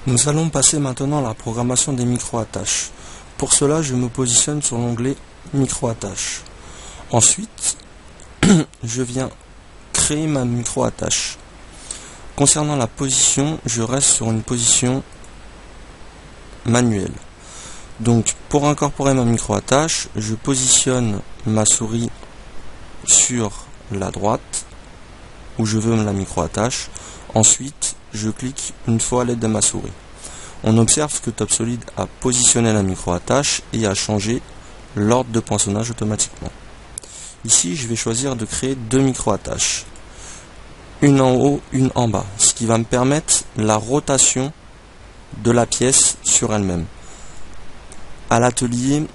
Nous allons passer maintenant à la programmation des micro-attaches. Pour cela, je me positionne sur l'onglet micro-attache. Ensuite, je viens créer ma micro-attache. Concernant la position, je reste sur une position manuelle. Donc, pour incorporer ma micro-attache, je positionne ma souris sur la droite, où je veux la micro-attache. Ensuite, je clique une fois à l'aide de ma souris. On observe que TopSolid a positionné la micro-attache et a changé l'ordre de poinçonnage automatiquement. Ici, je vais choisir de créer deux micro-attaches. Une en haut, une en bas, ce qui va me permettre la rotation de la pièce sur elle-même. À l'atelier,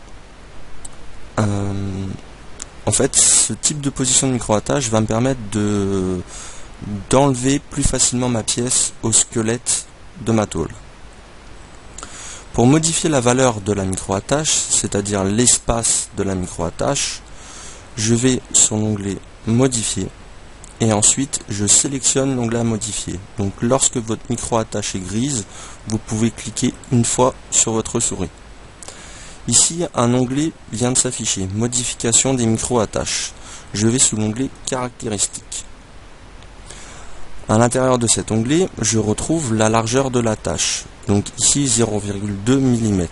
en fait, ce type de position de micro-attache va me permettre d'enlever plus facilement ma pièce au squelette de ma tôle. Pour modifier la valeur de la micro-attache, c'est-à-dire l'espace de la micro-attache, je vais sur l'onglet Modifier et ensuite je sélectionne l'onglet à modifier. Donc lorsque votre micro-attache est grise, vous pouvez cliquer une fois sur votre souris. Ici, un onglet vient de s'afficher, Modification des micro-attaches. Je vais sous l'onglet Caractéristiques. À l'intérieur de cet onglet, je retrouve la largeur de l'attache, donc ici 0,2 mm.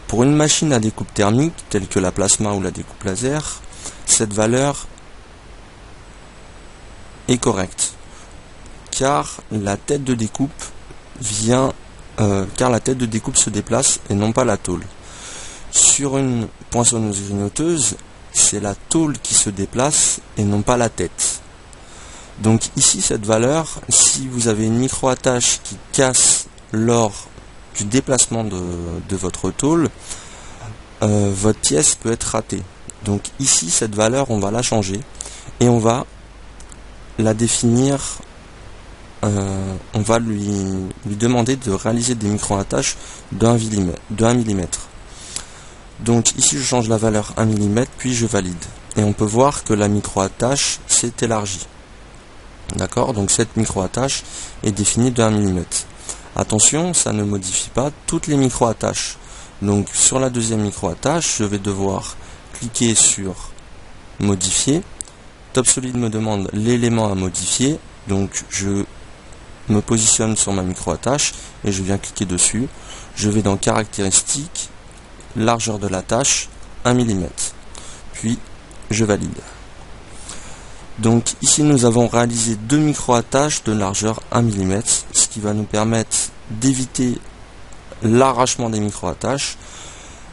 Pour une machine à découpe thermique, telle que la plasma ou la découpe laser, cette valeur est correcte, car la tête de découpe se déplace et non pas la tôle. Sur une poinçonneuse grignoteuse, c'est la tôle qui se déplace et non pas la tête. Donc ici, cette valeur, si vous avez une micro-attache qui casse lors du déplacement de votre tôle, votre pièce peut être ratée. Donc ici, cette valeur, on va la changer et on va la définir, on va lui demander de réaliser des micro-attaches de 1 mm. Donc ici, je change la valeur 1 mm, puis je valide. Et on peut voir que la micro-attache s'est élargie. D'accord, donc cette micro-attache est définie de 1 mm. Attention, ça ne modifie pas toutes les micro-attaches. Donc sur la deuxième micro-attache, je vais devoir cliquer sur Modifier. TopSolid me demande l'élément à modifier, donc je me positionne sur ma micro-attache et je viens cliquer dessus. Je vais dans Caractéristiques, largeur de l'attache, 1 mm. Puis je valide. Donc ici nous avons réalisé deux micro-attaches de largeur 1 mm, ce qui va nous permettre d'éviter l'arrachement des micro-attaches,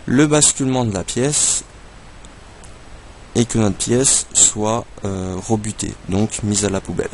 le basculement de la pièce et que notre pièce soit rebutée, donc mise à la poubelle.